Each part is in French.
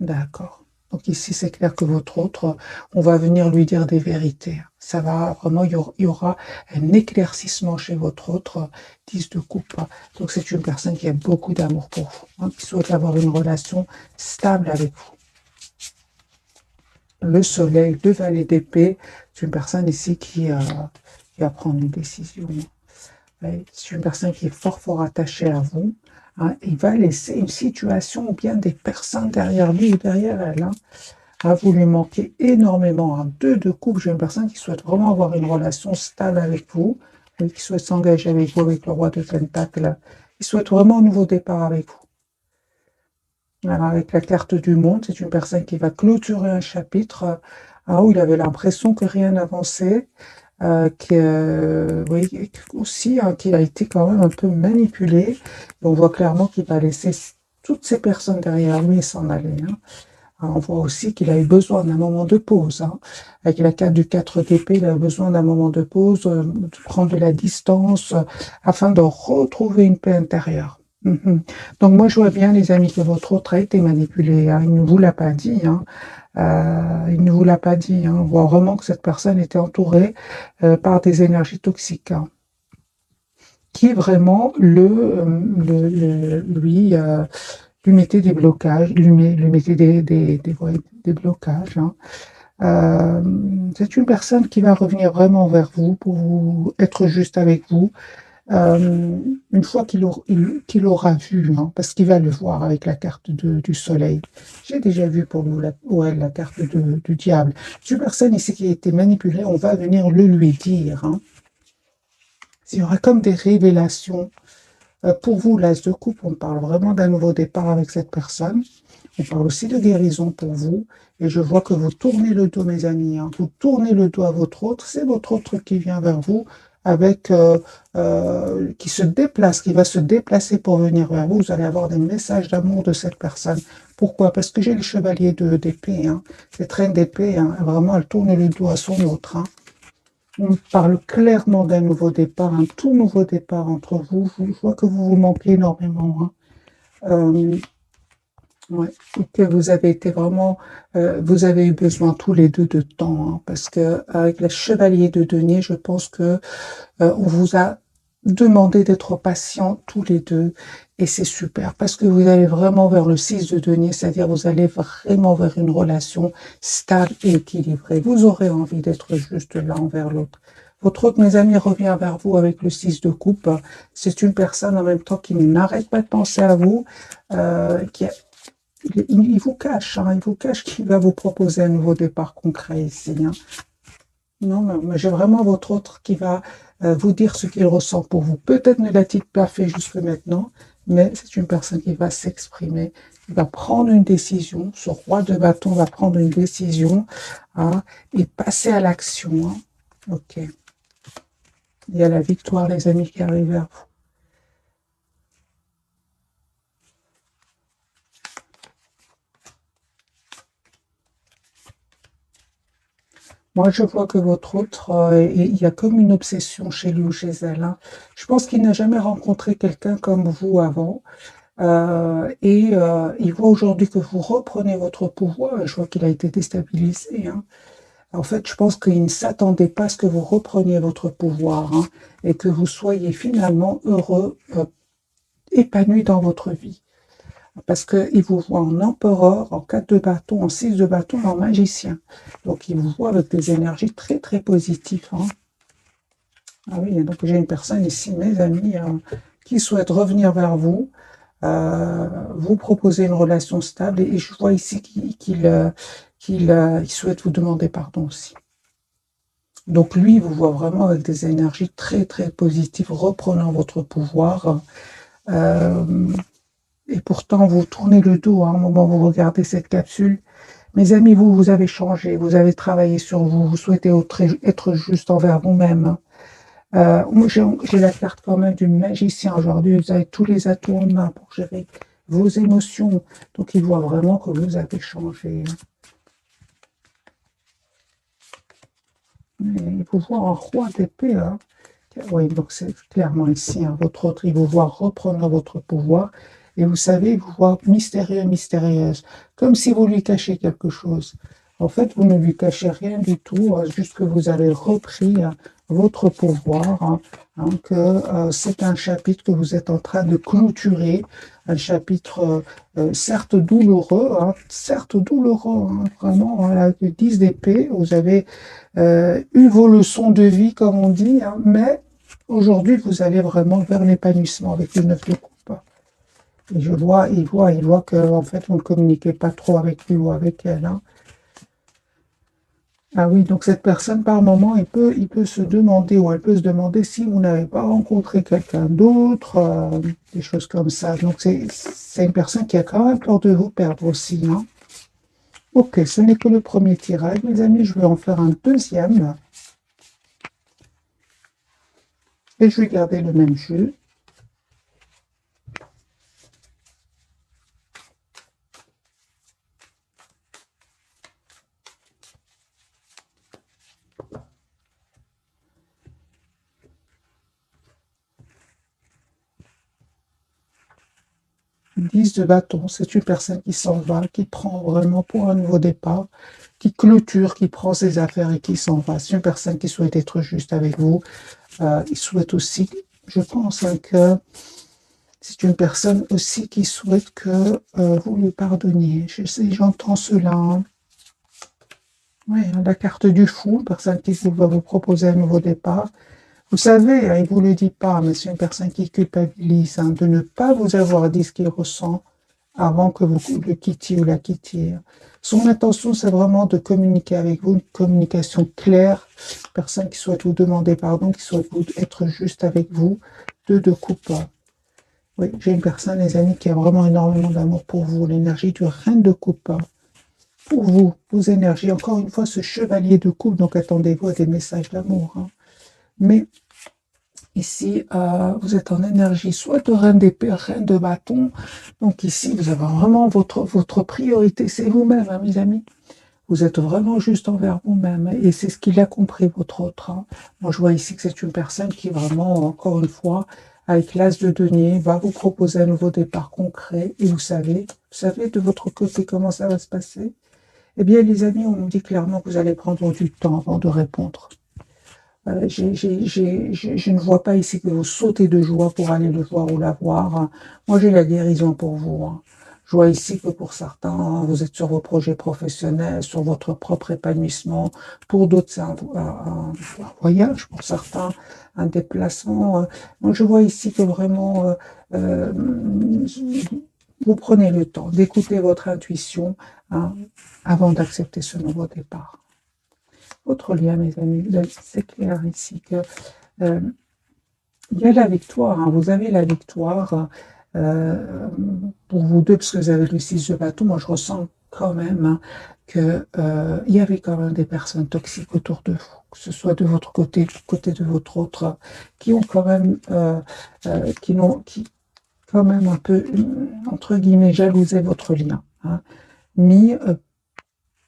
D'accord. Donc ici, c'est clair que votre autre, on va venir lui dire des vérités. Ça va vraiment, il y aura un éclaircissement chez votre autre, 10 de coupe. Donc c'est une personne qui a beaucoup d'amour pour vous, hein, qui souhaite avoir une relation stable avec vous. Le soleil, le valet d'épée, c'est une personne ici qui va prendre une décision. Ouais, c'est une personne qui est fort, fort attachée à vous. Hein. Il va laisser une situation ou bien des personnes derrière lui ou derrière elle. Hein. Ah, vous lui manquez énormément. Hein. Deux de coupe, j'ai une personne qui souhaite vraiment avoir une relation stable avec vous, qui souhaite s'engager avec vous, avec le roi de Pentacle. Il souhaite vraiment un nouveau départ avec vous. Alors, avec la carte du monde, c'est une personne qui va clôturer un chapitre où il avait l'impression que rien n'avançait, oui, aussi qu'il a été quand même un peu manipulé. Et on voit clairement qu'il va laisser toutes ces personnes derrière lui et s'en aller. Hein. On voit aussi qu'il a eu besoin d'un moment de pause. Hein. Avec la carte du 4 d'épée, il a besoin d'un moment de pause, de prendre de la distance, afin de retrouver une paix intérieure. Donc moi, je vois bien, les amis, que votre autre a été manipulé. Hein. Il ne vous l'a pas dit. Hein. Il ne vous l'a pas dit. Hein. On voit vraiment que cette personne était entourée par des énergies toxiques. Hein, qui vraiment lui mettait des blocages, lui mettait des blocages. Hein. C'est une personne qui va revenir vraiment vers vous pour être juste avec vous. Une fois qu'il aura vu, hein, parce qu'il va le voir avec la carte du soleil. J'ai déjà vu pour nous la carte du diable. C'est une personne ici qui a été manipulée, on va venir le lui dire. Hein. Il y aura comme des révélations. Pour vous, l'as de coupe, on parle vraiment d'un nouveau départ avec cette personne. On parle aussi de guérison pour vous. Et je vois que vous tournez le dos, mes amis. Hein. Vous tournez le dos à votre autre. C'est votre autre qui vient vers vous, qui se déplace, qui va se déplacer pour venir vers vous. Vous allez avoir des messages d'amour de cette personne. Pourquoi? Parce que j'ai le chevalier d'épée. Hein. Cette reine d'épée, hein, vraiment, elle tourne le dos à son autre. Hein. On parle clairement d'un nouveau départ, un tout nouveau départ entre vous. Je vois que vous vous manquez énormément. Hein. Ouais. Et que vous avez été vraiment, vous avez eu besoin tous les deux de temps, hein, parce que avec le chevalier de denier, je pense que on vous a demandé d'être patient tous les deux, et c'est super, parce que vous allez vraiment vers le 6 de denier, c'est-à-dire vous allez vraiment vers une relation stable et équilibrée. Vous aurez envie d'être juste l'un envers l'autre. Votre autre, mes amis, revient vers vous avec le 6 de coupe. C'est une personne en même temps qui n'arrête pas de penser à vous, qui a il vous cache, hein, il vous cache qu'il va vous proposer un nouveau départ concret ici. Hein. Non, mais j'ai vraiment votre autre qui va vous dire ce qu'il ressent pour vous. Peut-être ne l'a-t-il pas fait jusque maintenant, mais c'est une personne qui va s'exprimer, qui va prendre une décision. Ce roi de bâton va prendre une décision hein, et passer à l'action. Hein. Ok. Il y a la victoire, les amis, qui arrive vers vous. Moi, je vois que votre autre, il y a comme une obsession chez lui ou chez elle. Hein. Je pense qu'il n'a jamais rencontré quelqu'un comme vous avant. Il voit aujourd'hui que vous reprenez votre pouvoir. Je vois qu'il a été déstabilisé. Hein. En fait, je pense qu'il ne s'attendait pas à ce que vous repreniez votre pouvoir hein, et que vous soyez finalement heureux, épanoui dans votre vie. Parce qu'il vous voit en empereur, en 4 de bâton, en 6 de bâton, en magicien. Donc, il vous voit avec des énergies très, très positives. Hein. Ah oui, donc j'ai une personne ici, mes amis, qui souhaite revenir vers vous, vous proposer une relation stable. Et je vois ici qu'il souhaite vous demander pardon aussi. Donc, lui, il vous voit vraiment avec des énergies très, très positives, reprenant votre pouvoir. Et pourtant, vous tournez le dos hein, au moment où vous regardez cette capsule. Mes amis, vous avez changé, vous avez travaillé sur vous, vous souhaitez être juste envers vous-même. Hein. Moi, j'ai la carte quand même du magicien aujourd'hui. Vous avez tous les atouts en main pour gérer vos émotions. Donc, il voit vraiment que vous avez changé. Hein. Et il vous voit en roi d'épée. Hein. Oui, donc c'est clairement ici. Hein, votre autre, il vous voit reprendre votre pouvoir. Et vous savez, vous voit mystérieux, mystérieuse, comme si vous lui cachiez quelque chose. En fait, vous ne lui cachez rien du tout, juste que vous avez repris votre pouvoir, que c'est un chapitre que vous êtes en train de clôturer, un chapitre certes douloureux, vraiment, avec le 10 d'épée, vous avez eu vos leçons de vie, comme on dit, mais aujourd'hui, vous allez vraiment vers l'épanouissement avec le 9 de coupe. Et il voit que, en fait, vous ne communiquez pas trop avec lui ou avec elle. Ah oui, donc cette personne, par moment, il peut se demander, ou elle peut se demander si vous n'avez pas rencontré quelqu'un d'autre, des choses comme ça. Donc c'est une personne qui a quand même peur de vous perdre aussi. Ok, ce n'est que le premier tirage, mes amis. Je vais en faire un deuxième. Et je vais garder le même jeu. 10 de bâton, c'est une personne qui s'en va, qui prend vraiment pour un nouveau départ, qui clôture, qui prend ses affaires et qui s'en va. C'est une personne qui souhaite être juste avec vous. Il souhaite aussi, je pense, que c'est une personne aussi qui souhaite que vous lui pardonniez. Je sais, j'entends cela. Oui, la carte du fou, une personne qui va vous proposer un nouveau départ. Vous savez, il ne vous le dit pas, mais c'est une personne qui culpabilise de ne pas vous avoir dit ce qu'il ressent avant que vous le quittiez ou la quittiez. Son intention, c'est vraiment de communiquer avec vous, une communication claire, personne qui souhaite vous demander pardon, qui souhaite être juste avec vous, de coupe. Oui, j'ai une personne, les amis, qui a vraiment énormément d'amour pour vous, l'énergie du reine de coupe. Pour vous, vos énergies, encore une fois, ce chevalier de coupe, donc attendez-vous à des messages d'amour. Mais ici, vous êtes en énergie soit de reine d'épée, reine de bâton. Donc ici, vous avez vraiment votre priorité, c'est vous-même, mes amis. Vous êtes vraiment juste envers vous-même. Et c'est ce qu'il a compris, votre autre. Moi, je vois ici que c'est une personne qui vraiment, encore une fois, avec l'as de denier, va vous proposer un nouveau départ concret. Et vous savez de votre côté comment ça va se passer? Eh bien, les amis, on nous dit clairement que vous allez prendre du temps avant de répondre. Je ne vois pas ici que vous sautez de joie pour aller le voir ou la voir. Moi, j'ai la guérison pour vous. Je vois ici que pour certains, vous êtes sur vos projets professionnels, sur votre propre épanouissement. Pour d'autres, c'est un voyage. Pour certains, un déplacement. Moi, je vois ici que vraiment, vous prenez le temps d'écouter votre intuition avant d'accepter ce nouveau départ. Autre lien, mes amis, c'est clair ici que il y a la victoire, vous avez la victoire pour vous deux, parce que vous avez le 6 de bâton. Moi, je ressens quand même que il y avait quand même des personnes toxiques autour de vous, que ce soit de votre côté, du côté de votre autre, qui ont quand même, qui quand même un peu, entre guillemets, jalousé votre lien. Mais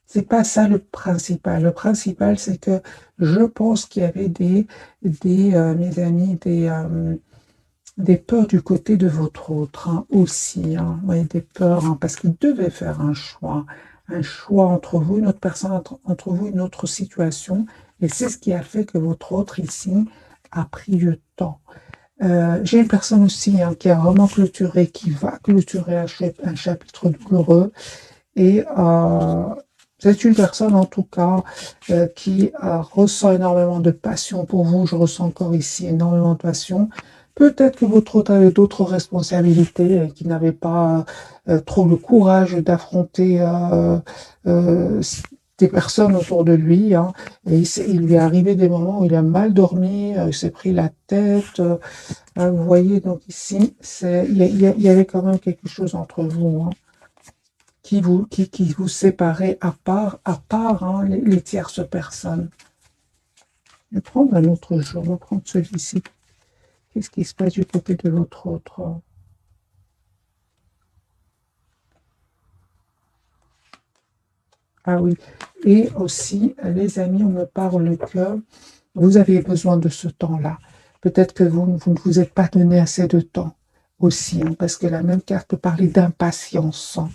c'est pas ça le principal. Le principal, c'est que je pense qu'il y avait mes amis, des peurs du côté de votre autre aussi. Oui, des peurs, parce qu'il devait faire un choix entre vous, une autre personne, entre vous, une autre situation. Et c'est ce qui a fait que votre autre ici a pris le temps. J'ai une personne aussi qui a vraiment clôturé, qui va clôturer un chapitre douloureux. Et c'est une personne, en tout cas, qui ressent énormément de passion pour vous. Je ressens encore ici énormément de passion. Peut-être que votre autre avait d'autres responsabilités et qui n'avait pas trop le courage d'affronter des personnes autour de lui. Et il lui est arrivé des moments où il a mal dormi, il s'est pris la tête. Vous voyez, donc ici, il y avait quand même quelque chose entre vous. Qui vous séparez à part les tierces personnes. Je vais prendre un autre jeu, on va prendre celui-ci. Qu'est-ce qui se passe du côté de l'autre autre? Ah oui, et aussi, les amis, on me parle que vous avez besoin de ce temps-là. Peut-être que vous ne vous êtes pas donné assez de temps aussi, hein, parce que la même carte peut parler d'impatience, hein,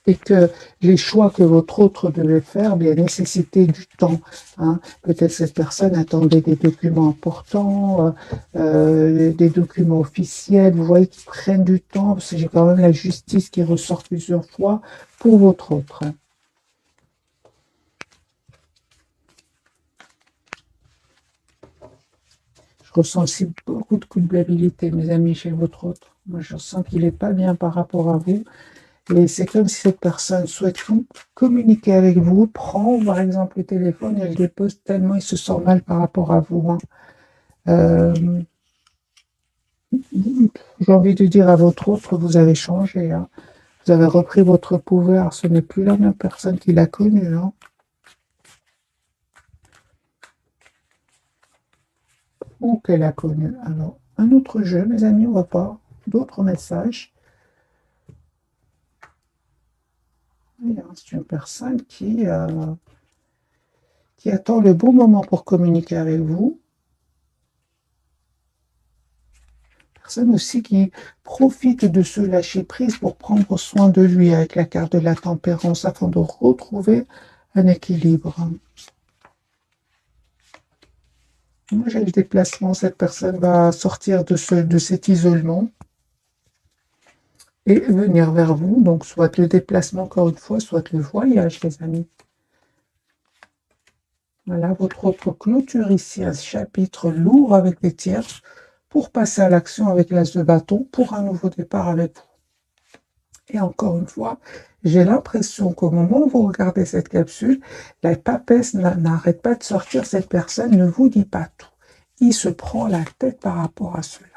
et que les choix que votre autre devait faire bien nécessitaient du temps, hein. Peut-être cette personne attendait des documents importants, des documents officiels, vous voyez, qui prennent du temps, parce que j'ai quand même la justice qui ressort plusieurs fois pour votre autre, hein. Je ressens aussi beaucoup de culpabilité, mes amis, chez votre autre. Moi, je sens qu'il n'est pas bien par rapport à vous. Et c'est comme si cette personne souhaite communiquer avec vous, prend par exemple le téléphone et le dépose tellement il se sent mal par rapport à vous, hein. Euh, j'ai envie de dire à votre autre, vous avez changé, hein. Vous avez repris votre pouvoir. Ce n'est plus la même personne qu'il a connue, hein. Ou qu'elle a connu. Alors, un autre jeu, mes amis, on va voir d'autres messages. C'est une personne qui attend le bon moment pour communiquer avec vous. Personne aussi qui profite de ce lâcher-prise pour prendre soin de lui avec la carte de la tempérance afin de retrouver un équilibre. Moi, j'ai le déplacement. Cette personne va sortir de cet isolement et venir vers vous. Donc, soit le déplacement, encore une fois, soit le voyage, les amis. Voilà, votre autre clôture ici, un chapitre lourd avec des tierces pour passer à l'action avec l'as de bâton pour un nouveau départ avec vous. Et encore une fois, j'ai l'impression qu'au moment où vous regardez cette capsule, la papesse n'arrête pas de sortir. Cette personne ne vous dit pas tout. Il se prend la tête par rapport à cela.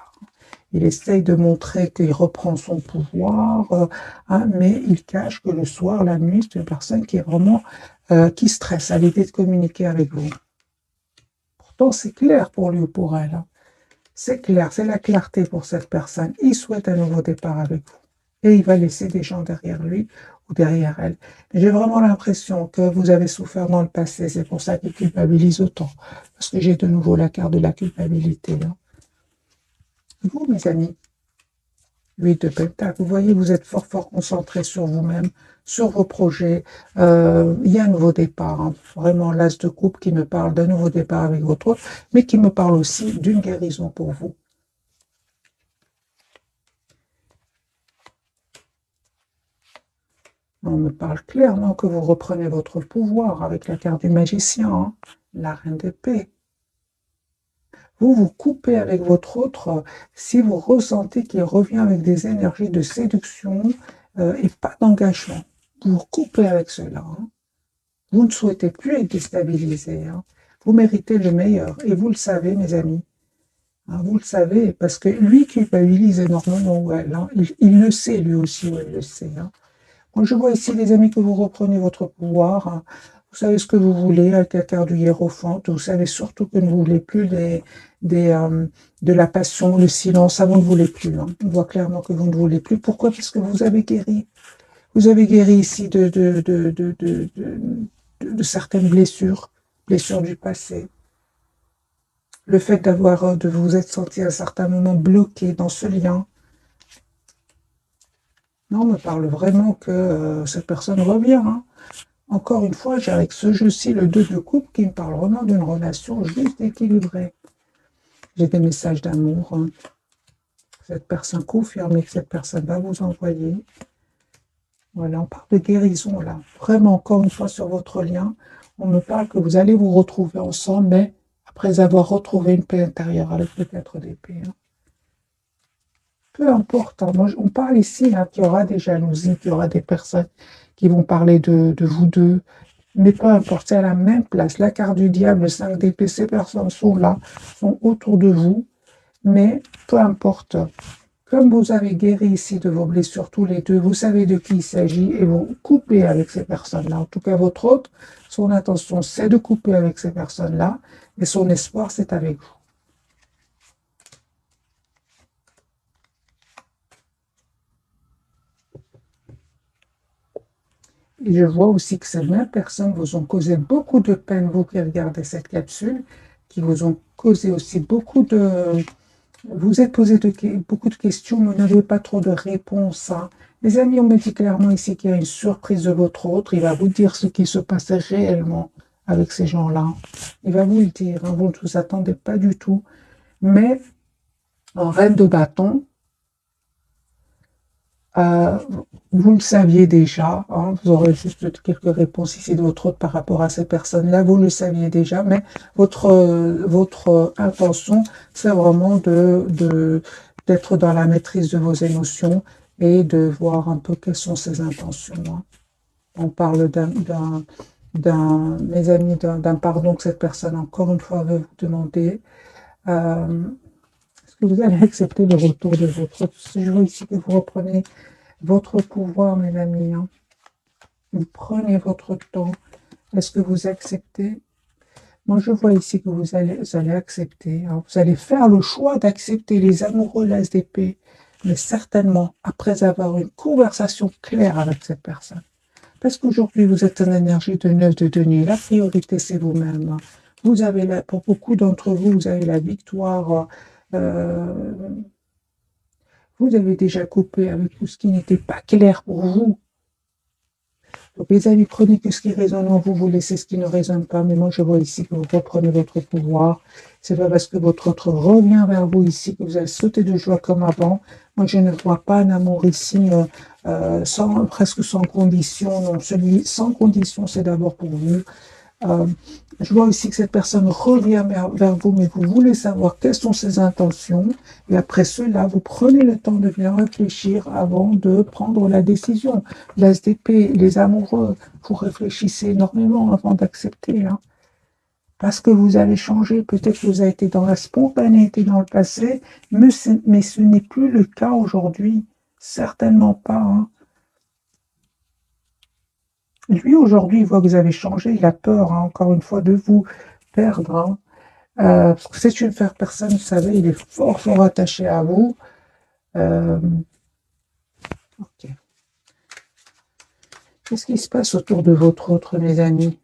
Il essaye de montrer qu'il reprend son pouvoir, hein, mais il cache que le soir, la nuit, c'est une personne qui est vraiment qui stresse à l'idée de communiquer avec vous. Pourtant, c'est clair pour lui ou pour elle, hein. C'est clair, c'est la clarté pour cette personne. Il souhaite un nouveau départ avec vous. Et il va laisser des gens derrière lui ou derrière elle. J'ai vraiment l'impression que vous avez souffert dans le passé. C'est pour ça qu'il culpabilise autant. Parce que j'ai de nouveau la carte de la culpabilité, hein. Vous, mes amis, 8 de Pentacle, vous voyez, vous êtes fort concentré sur vous-même, sur vos projets. Il y a un nouveau départ, hein. Vraiment l'as de coupe qui me parle d'un nouveau départ avec votre autre, mais qui me parle aussi d'une guérison pour vous. On me parle clairement que vous reprenez votre pouvoir avec la carte du magicien, hein, la reine d'épée. Vous vous coupez avec votre autre si vous ressentez qu'il revient avec des énergies de séduction et pas d'engagement. Vous vous coupez avec cela, hein. Vous ne souhaitez plus être déstabilisé, hein. Vous méritez le meilleur et vous le savez, mes amis, hein, vous le savez, parce que lui culpabilise énormément, ou elle, hein. Il le sait, lui aussi, ou elle le sait, hein. Je vois ici, les amis, que vous reprenez votre pouvoir, hein. Vous savez ce que vous voulez avec la carte du hiérophante. Vous savez surtout que vous ne voulez plus de la passion, le silence. Ça, vous ne voulez plus, hein. On voit clairement que vous ne voulez plus. Pourquoi? Parce que vous avez guéri. Vous avez guéri ici de certaines blessures, blessures du passé. Le fait de vous être senti à un certain moment bloqué dans ce lien. Non, on me parle vraiment que cette personne revient, hein. Encore une fois, j'ai avec ce jeu-ci le 2 de coupe qui me parle vraiment d'une relation juste équilibrée. J'ai des messages d'amour, hein. Cette personne confirme que cette personne va vous envoyer. Voilà, on parle de guérison là. Vraiment, encore une fois, sur votre lien, on me parle que vous allez vous retrouver ensemble, mais après avoir retrouvé une paix intérieure avec le 4 d'épée, hein. Peu importe, hein. Moi, on parle ici hein, qu'il y aura des jalousies, qu'il y aura des personnes qui vont parler de vous deux. Mais peu importe, c'est à la même place. La carte du diable, le 5 d'épée, ces personnes sont là, sont autour de vous. Mais peu importe. Comme vous avez guéri ici de vos blessures tous les deux, vous savez de qui il s'agit et vous coupez avec ces personnes-là. En tout cas, votre autre, son intention, c'est de couper avec ces personnes-là. Et son espoir, c'est avec vous. Et je vois aussi que ces mêmes personnes vous ont causé beaucoup de peine, vous qui regardez cette capsule, qui vous ont causé aussi beaucoup Vous êtes posé beaucoup de questions, mais vous n'avez pas trop de réponses, hein. Les amis, on me dit clairement ici qu'il y a une surprise de votre autre. Il va vous dire ce qui se passe réellement avec ces gens-là. Il va vous le dire, hein. Vous ne vous attendez pas du tout. Mais en reine de bâton, euh, vous le saviez déjà, hein. Vous aurez juste quelques réponses ici de votre autre par rapport à ces personnes-là. Vous le saviez déjà, mais votre intention, c'est vraiment d'être dans la maîtrise de vos émotions et de voir un peu quelles sont ses intentions, hein. On parle mes amis, d'un pardon que cette personne, encore une fois, veut vous demander. Est-ce que vous allez accepter le retour de votre autre? Je vois ici que vous reprenez votre pouvoir, mes amis, hein. Vous prenez votre temps. Est-ce que vous acceptez? Moi, je vois ici que vous allez accepter, hein. Vous allez faire le choix d'accepter les amoureux, l'as d'épée, mais certainement après avoir une conversation claire avec cette personne. Parce qu'aujourd'hui, vous êtes en énergie de 9 de denier. La priorité, c'est vous-même, hein. Vous avez pour beaucoup d'entre vous, vous avez la victoire. Vous avez déjà coupé avec tout ce qui n'était pas clair pour vous. Donc, les amis, prenez que ce qui résonne en vous, vous laissez ce qui ne résonne pas. Mais moi, je vois ici que vous reprenez votre pouvoir. C'est pas parce que votre autre revient vers vous ici que vous allez sauter de joie comme avant. Moi, je ne vois pas un amour ici presque sans condition. Non, celui sans condition, c'est d'abord pour vous. Je vois aussi que cette personne revient vers vous, mais vous voulez savoir quelles sont ses intentions. Et après cela, vous prenez le temps de bien réfléchir avant de prendre la décision. L'as d'épée, les amoureux, vous réfléchissez énormément avant d'accepter, hein. Parce que vous avez changé, peut-être que vous avez été dans la spontanéité dans le passé, mais ce n'est plus le cas aujourd'hui. Certainement pas, hein. Lui, aujourd'hui, il voit que vous avez changé, il a peur, hein, encore une fois, de vous perdre, hein. Parce que c'est une faire personne, vous savez, il est fort, fort attaché à vous. Ok. Qu'est-ce qui se passe autour de votre autre, mes amis?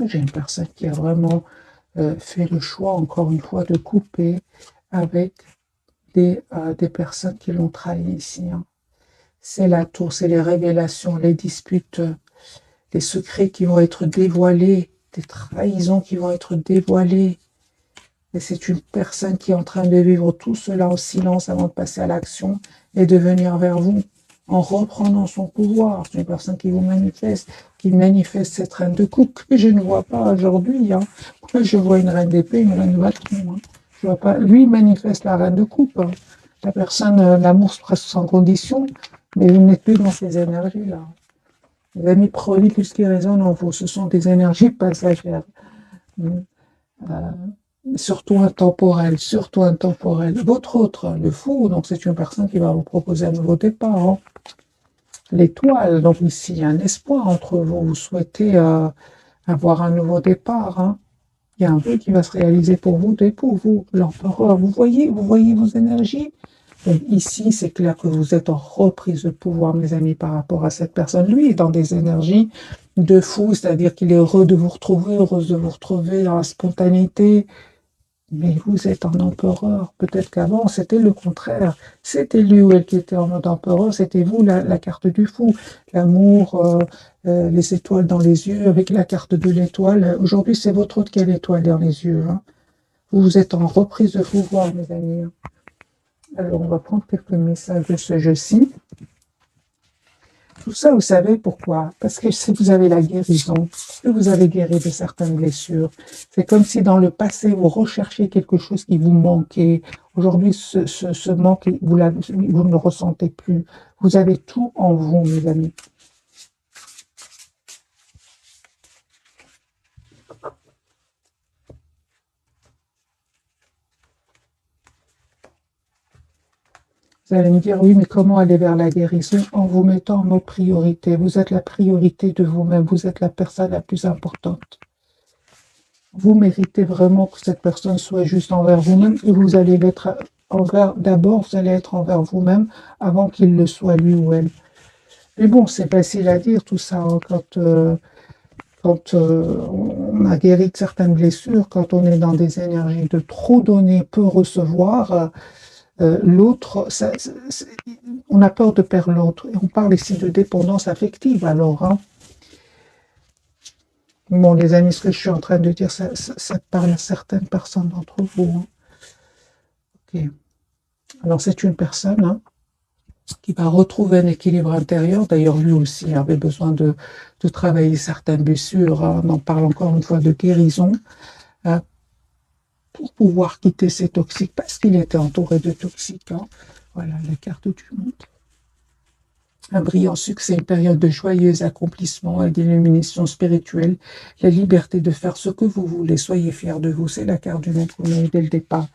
J'ai une personne qui a vraiment fait le choix, encore une fois, de couper avec des personnes qui l'ont trahi ici, hein. C'est la tour, c'est les révélations, les disputes, les secrets qui vont être dévoilés, des trahisons qui vont être dévoilées. Et c'est une personne qui est en train de vivre tout cela en silence avant de passer à l'action et de venir vers vous en reprenant son pouvoir. C'est une personne qui vous manifeste, qui manifeste cette reine de coupe que je ne vois pas aujourd'hui, hein. Moi, je vois une reine d'épée, une reine de bâton, hein. Je vois pas. Lui manifeste la reine de coupe, hein. La personne, l'amour presque sans condition, mais vous n'êtes plus dans ces énergies-là. Les amis, prenez tout ce qui résonne en vous. Ce sont des énergies passagères. Surtout intemporelles, surtout intemporelles. Votre autre, le fou, donc c'est une personne qui va vous proposer un nouveau départ, hein. L'étoile, donc ici, il y a un espoir entre vous. Vous souhaitez avoir un nouveau départ, hein. Il y a un vœu qui va se réaliser pour vous et pour vous. L'empereur, vous voyez vos énergies. Donc ici, c'est clair que vous êtes en reprise de pouvoir, mes amis, par rapport à cette personne. Lui est dans des énergies de fou, c'est-à-dire qu'il est heureux de vous retrouver, heureuse de vous retrouver dans la spontanéité. Mais vous êtes en empereur. Peut-être qu'avant, c'était le contraire. C'était lui ou elle qui était en mode empereur. C'était vous, la carte du fou. L'amour, les étoiles dans les yeux, avec la carte de l'étoile. Aujourd'hui, c'est votre autre qui a l'étoile dans les yeux, hein. Vous êtes en reprise de pouvoir, mes amis. Alors, on va prendre quelques messages de ce jeu-ci. Tout ça, vous savez pourquoi? Parce que si vous avez la guérison, que vous avez guéri de certaines blessures, c'est comme si dans le passé, vous recherchiez quelque chose qui vous manquait. Aujourd'hui, ce manque, vous ne le ressentez plus. Vous avez tout en vous, mes amis. Vous allez me dire, oui, mais comment aller vers la guérison? En vous mettant en mode priorité. Vous êtes la priorité de vous-même. Vous êtes la personne la plus importante. Vous méritez vraiment que cette personne soit juste envers vous-même et vous allez l'être d'abord, vous allez être envers vous-même avant qu'il le soit lui ou elle. Mais bon, c'est facile à dire tout ça, hein, quand on a guéri de certaines blessures. Quand on est dans des énergies de trop donner, peu recevoir, l'autre, on a peur de perdre l'autre. Et on parle ici de dépendance affective, alors. Hein. Bon, les amis, ce que je suis en train de dire, ça parle à certaines personnes d'entre vous. Hein. Ok. Alors, c'est une personne hein, qui va retrouver un équilibre intérieur. D'ailleurs, lui aussi avait besoin de travailler certaines blessures. Hein. On en parle encore une fois de guérison. Pour pouvoir quitter ces toxiques, parce qu'il était entouré de toxiques. Hein. Voilà, la carte du monde. Un brillant succès, une période de joyeux accomplissement et d'illumination spirituelle, la liberté de faire ce que vous voulez, soyez fiers de vous, c'est la carte du monde qu'on a eu dès le départ.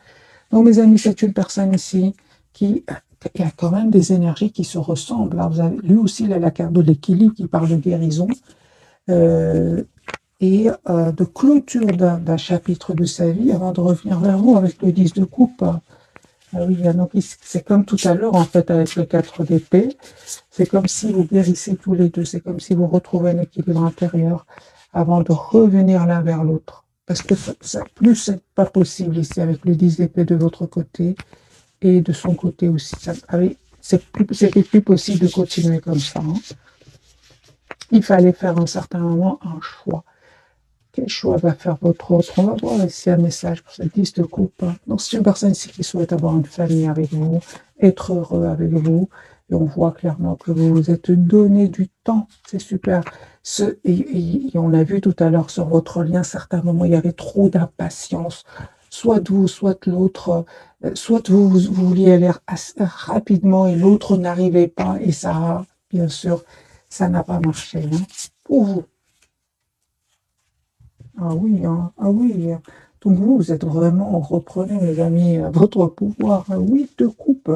Donc mes amis, c'est une personne ici qui a quand même des énergies qui se ressemblent. Hein. Vous avez, lui aussi, il a la carte de l'équilibre qui parle de guérison et de clôture d'un chapitre de sa vie avant de revenir vers vous avec le 10 de coupe. Ah oui, donc c'est comme tout à l'heure en fait avec le 4 d'épée. C'est comme si vous guérissez tous les deux. C'est comme si vous retrouvez un équilibre intérieur avant de revenir l'un vers l'autre. Parce que plus c'est pas possible ici avec le 10 d'épée de votre côté et de son côté aussi. C'était plus possible de continuer comme ça. Hein. Il fallait faire à un certain moment un choix. Quel choix va faire votre autre? On va voir ici un message pour cette 10 de coupe. Donc, c'est une personne ici qui souhaite avoir une famille avec vous, être heureux avec vous. Et on voit clairement que vous vous êtes donné du temps. C'est super. Et on a vu tout à l'heure sur votre lien, certains moments, il y avait trop d'impatience. Soit de vous, soit de l'autre. Soit vous vouliez aller rapidement et l'autre n'arrivait pas. Et ça, bien sûr, ça n'a pas marché. Hein, pour vous. Ah oui, hein. Ah oui. Donc vous êtes vraiment, reprenez mes amis, votre pouvoir. Oui, de coupe.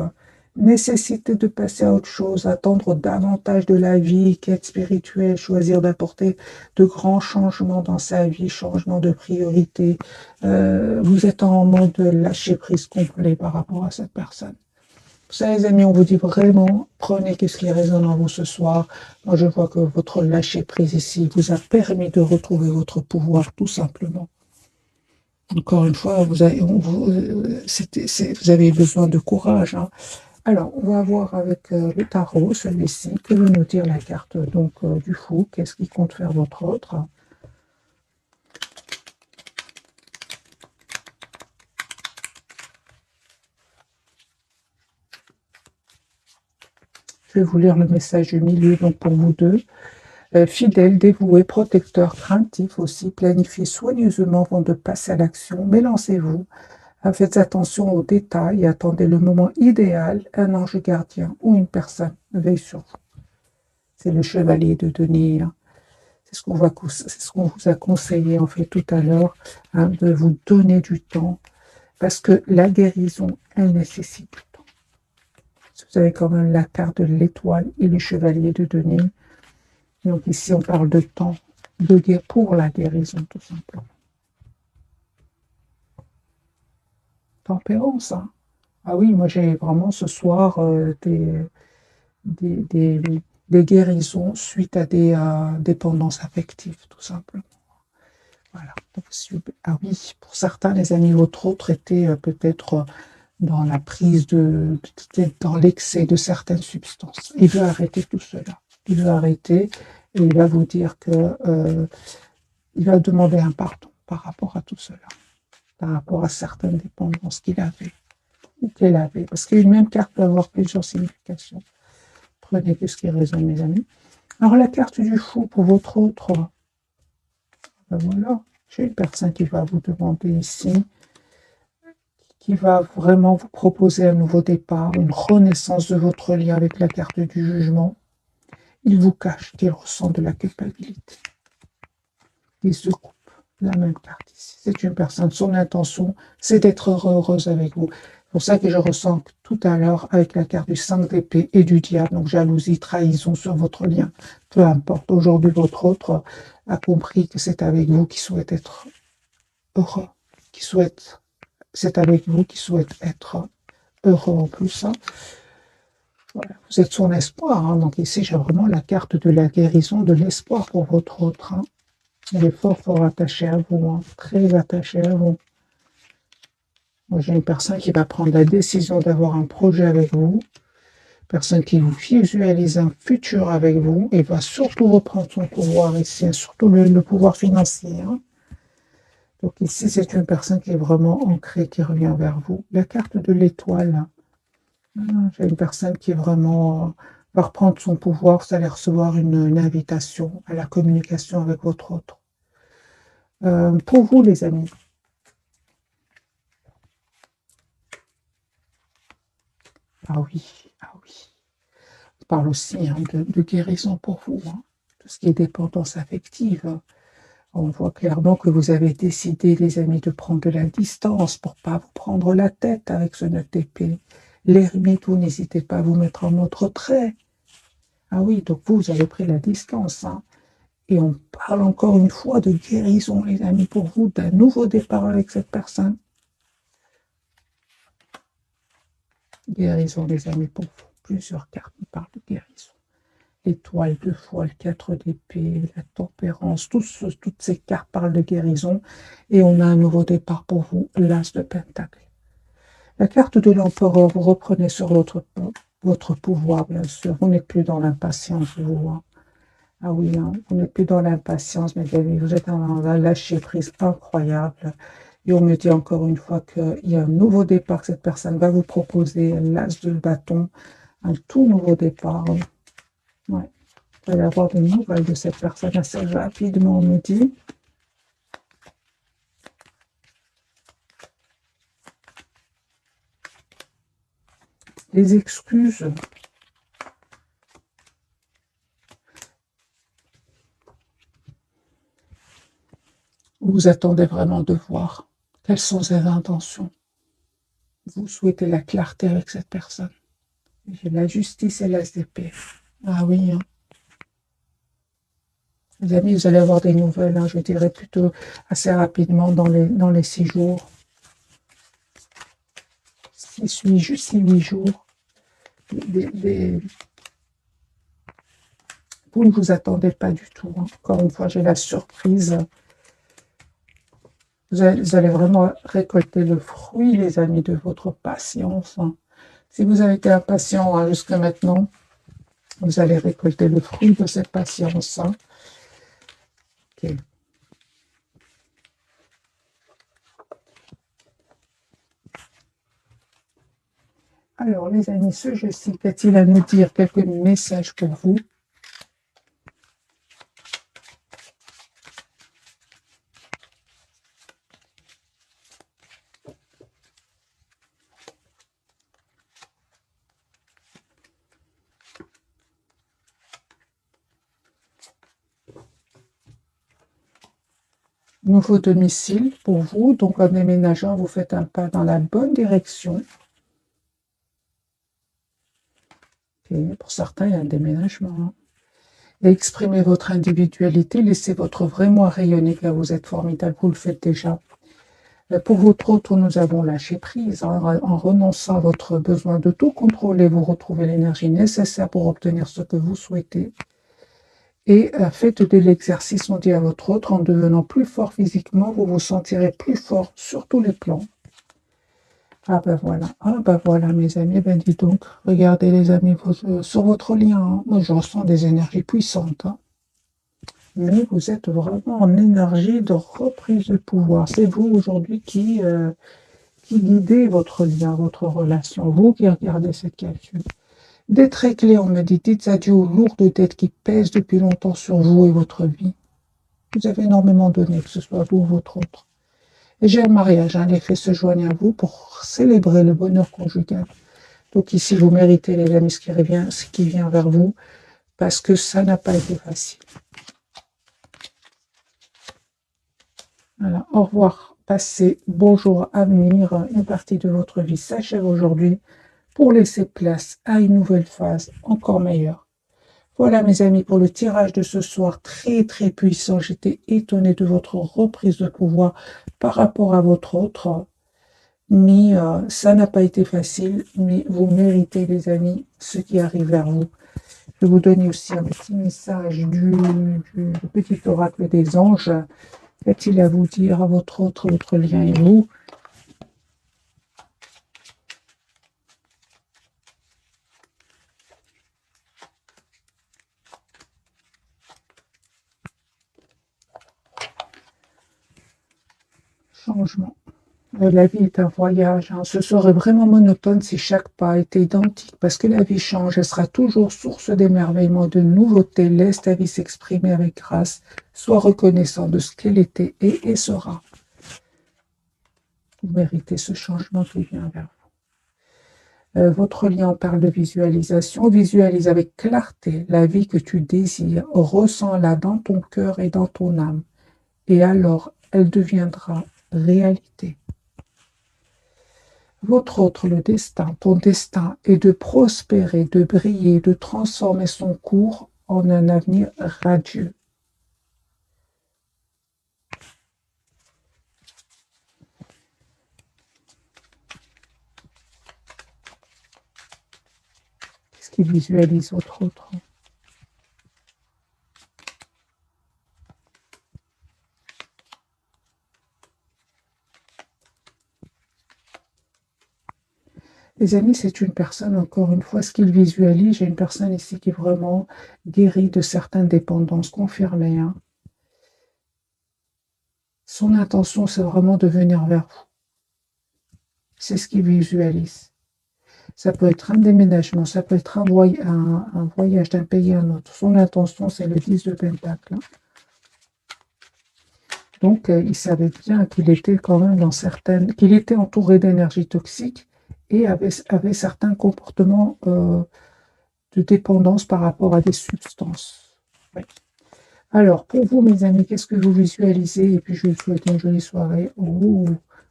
Nécessité de passer à autre chose, attendre davantage de la vie, quête spirituelle, choisir d'apporter de grands changements dans sa vie, changement de priorité. Vous êtes en mode lâcher prise complet par rapport à cette personne. Ça, les amis, on vous dit vraiment, prenez ce qui résonne en vous ce soir. Moi, je vois que votre lâcher-prise ici vous a permis de retrouver votre pouvoir, tout simplement. Encore une fois, vous avez besoin de courage. Hein. Alors, on va voir avec le tarot, celui-ci, que veut nous dire la carte donc du fou. Qu'est-ce qui compte faire votre autre? Je vais vous lire le message du milieu, donc pour vous deux. Fidèle, dévoué, protecteur, craintif aussi, planifiez soigneusement avant de passer à l'action, mais lancez-vous. Faites attention aux détails et attendez le moment idéal, un ange gardien ou une personne veille sur vous. C'est le chevalier de denier. Hein. C'est ce qu'on vous a conseillé en fait tout à l'heure, hein, de vous donner du temps, parce que la guérison, elle nécessite du temps. Vous avez quand même la carte de l'étoile et le chevalier de denier. Donc ici, on parle de temps, de guerre pour la guérison, tout simplement. Tempérance, hein. Ah oui, moi j'ai vraiment ce soir des guérisons suite à des dépendances affectives, tout simplement. Voilà. Ah oui, pour certains, les amis, votre autre était peut-être dans la prise dans l'excès de certaines substances. Il veut arrêter tout cela. Il veut arrêter et il va vous dire que il va demander un pardon par rapport à tout cela, par rapport à certaines dépendances qu'il avait ou qu'elle avait. Parce qu'une même carte peut avoir plusieurs significations. Prenez ce qui résonne, mes amis. Alors, la carte du fou pour votre autre, ben voilà, j'ai une personne qui va vous demander ici, qui va vraiment vous proposer un nouveau départ, une renaissance de votre lien avec la carte du jugement. Il vous cache qu'il ressent de la culpabilité. Il se coupe. La même carte ici. C'est une personne, son intention, c'est d'être heureuse avec vous. C'est pour ça que je ressens que tout à l'heure, avec la carte du 5 d'épée et du diable, donc jalousie, trahison sur votre lien, peu importe. Aujourd'hui, votre autre a compris que c'est avec vous qui souhaite être heureux, c'est avec vous qui souhaite être heureux en plus. Hein. Voilà. Vous êtes son espoir. Hein. Donc ici, j'ai vraiment la carte de la guérison, de l'espoir pour votre autre. Hein. Elle est fort, fort attachée à vous, hein, très attachée à vous. Moi, j'ai une personne qui va prendre la décision d'avoir un projet avec vous, personne qui vous visualise un futur avec vous et va surtout reprendre son pouvoir ici, surtout le pouvoir financier. Hein. Donc ici, c'est une personne qui est vraiment ancrée, qui revient vers vous. La carte de l'étoile, j'ai une personne qui est vraiment va reprendre son pouvoir, vous allez recevoir une invitation à la communication avec votre autre. Pour vous, les amis, ah oui, ah oui. On parle aussi hein, de guérison pour vous, hein. Tout ce qui est dépendance affective. On voit clairement que vous avez décidé, les amis, de prendre de la distance pour pas vous prendre la tête avec ce 9 d'épée. L'ermite, vous n'hésitez pas à vous mettre en mode retrait. Ah oui, donc vous avez pris la distance. Hein. Et on parle encore une fois de guérison, les amis, pour vous, d'un nouveau départ avec cette personne. Guérison, les amis, pour vous. Plusieurs cartes nous parlent de guérison. L'étoile de foi, le 4 d'épée, la tempérance, toutes ces cartes parlent de guérison. Et on a un nouveau départ pour vous, l'as de pentacle. La carte de l'empereur, vous reprenez sur votre pouvoir, bien sûr. Vous n'êtes plus dans l'impatience, vous. Hein. Ah oui, hein, vous n'êtes plus dans l'impatience, mes amis. Vous êtes dans un lâcher-prise incroyable. Et on me dit encore une fois qu'il y a un nouveau départ que cette personne va vous proposer, l'as de bâton, un tout nouveau départ. Ouais. Vous allez avoir des nouvelles de cette personne assez rapidement, on me dit. Les excuses. Vous attendez vraiment de voir quelles sont ses intentions. Vous souhaitez la clarté avec cette personne. J'ai la justice et l'as d'épée. Ah oui, hein. Les amis, vous allez avoir des nouvelles, hein, je dirais plutôt assez rapidement dans les 6 jours. 6-8 jours. Vous ne vous attendez pas du tout. Hein. Encore une fois, j'ai la surprise. Vous allez vraiment récolter le fruit, les amis, de votre patience. Hein. Si vous avez été impatient hein, jusqu'à maintenant, vous allez récolter le fruit de cette patience. Hein. Okay. Alors, les amis, ce jeu-ci, qu'a-t-il à nous dire? Quelques messages pour vous. Nouveau domicile pour vous, donc en déménageant, vous faites un pas dans la bonne direction. Et pour certains, il y a un déménagement. Hein. Et exprimez votre individualité, laissez votre vrai moi rayonner, car vous êtes formidable, vous le faites déjà. Pour votre autre, nous avons lâché prise. Hein, en renonçant à votre besoin de tout contrôler, vous retrouvez l'énergie nécessaire pour obtenir ce que vous souhaitez. Et faites de l'exercice, on dit à votre autre, en devenant plus fort physiquement, vous vous sentirez plus fort sur tous les plans. Ah ben voilà mes amis, ben dis donc, regardez les amis sur votre lien, hein. Moi je ressens des énergies puissantes, hein. Mais vous êtes vraiment en énergie de reprise de pouvoir. C'est vous aujourd'hui qui guidez votre lien, votre relation, vous qui regardez cette calcul. Des traits clés, on me dit, dites adieu aux lourdes dettes qui pèsent depuis longtemps sur vous et votre vie. Vous avez énormément donné, que ce soit vous ou votre autre. Et j'ai un mariage, hein, les faits se joignent à vous pour célébrer le bonheur conjugal. Donc ici, vous méritez, les amis, ce qui vient vers vous, parce que ça n'a pas été facile. Voilà, au revoir, passez, bonjour à venir. Une partie de votre vie s'achève aujourd'hui pour laisser place à une nouvelle phase encore meilleure. Voilà mes amis pour le tirage de ce soir très très puissant. J'étais étonnée de votre reprise de pouvoir par rapport à votre autre. Mais ça n'a pas été facile, mais vous méritez les amis ce qui arrive vers vous. Je vais vous donner aussi un petit message du petit oracle des anges. Qu'a-t-il à vous dire à votre lien et vous? Changement. La vie est un voyage. Hein. Ce serait vraiment monotone si chaque pas était identique, parce que la vie change. Elle sera toujours source d'émerveillement, de nouveautés. Laisse ta vie s'exprimer avec grâce. Sois reconnaissant de ce qu'elle était et sera. Vous méritez ce changement qui vient vers vous. Votre lien parle de visualisation. Visualise avec clarté la vie que tu désires. Ressens-la dans ton cœur et dans ton âme. Et alors, elle deviendra réalité. Votre autre, le destin, ton destin est de prospérer, de briller, de transformer son cours en un avenir radieux. Qu'est-ce qui visualise votre autre? Les amis, c'est une personne, encore une fois, ce qu'il visualise, j'ai une personne ici qui est vraiment guérie de certaines dépendances confirmées. Hein. Son intention, c'est vraiment de venir vers vous. C'est ce qu'il visualise. Ça peut être un déménagement, ça peut être un voyage d'un pays à un autre. Son intention, c'est le 10 de Pentacle. Hein. Donc, il savait bien qu'il était quand même qu'il était entouré d'énergie toxique et avait certains comportements de dépendance par rapport à des substances. Oui. Alors, pour vous, mes amis, qu'est-ce que vous visualisez? Et puis, je vais vous souhaiter une jolie soirée. Oh,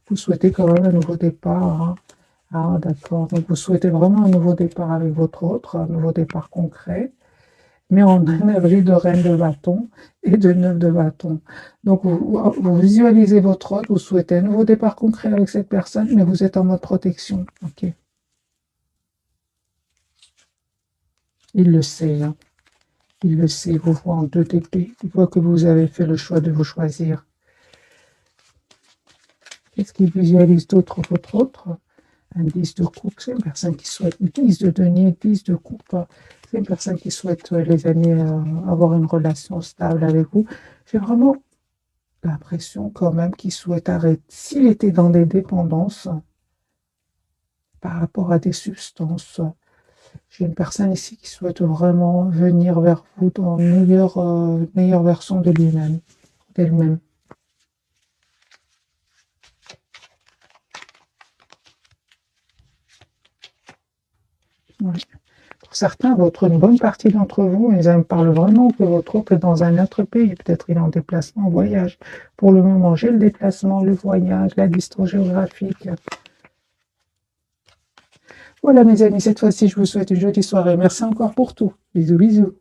vous souhaitez quand même un nouveau départ. Hein. Ah, d'accord. Donc, vous souhaitez vraiment un nouveau départ avec votre autre, un nouveau départ concret, mais en énergie de reine de bâton et de 9 de bâton. Donc, vous visualisez votre autre, vous souhaitez un nouveau départ concret avec cette personne, mais vous êtes en mode protection. Ok. Il le sait. Hein. Il le sait, il vous voit en 2 d'épée. Il voit que vous avez fait le choix de vous choisir. Qu'est-ce qu'il visualise d'autre, votre autre? Un 10 de coupe, c'est une personne qui souhaite 10 de denier, 10 de coupe. C'est une personne qui souhaite, les amis, avoir une relation stable avec vous. J'ai vraiment l'impression quand même qu'il souhaite arrêter. S'il était dans des dépendances par rapport à des substances, j'ai une personne ici qui souhaite vraiment venir vers vous dans une meilleure version de lui-même, d'elle-même. Oui. Pour certains, une bonne partie d'entre vous, ils me parlent vraiment que votre autre est dans un autre pays. Peut-être il est en déplacement, en voyage. Pour le moment, j'ai le déplacement, le voyage, la distance géographique. Voilà mes amis, cette fois-ci, je vous souhaite une jolie soirée. Merci encore pour tout. Bisous, bisous.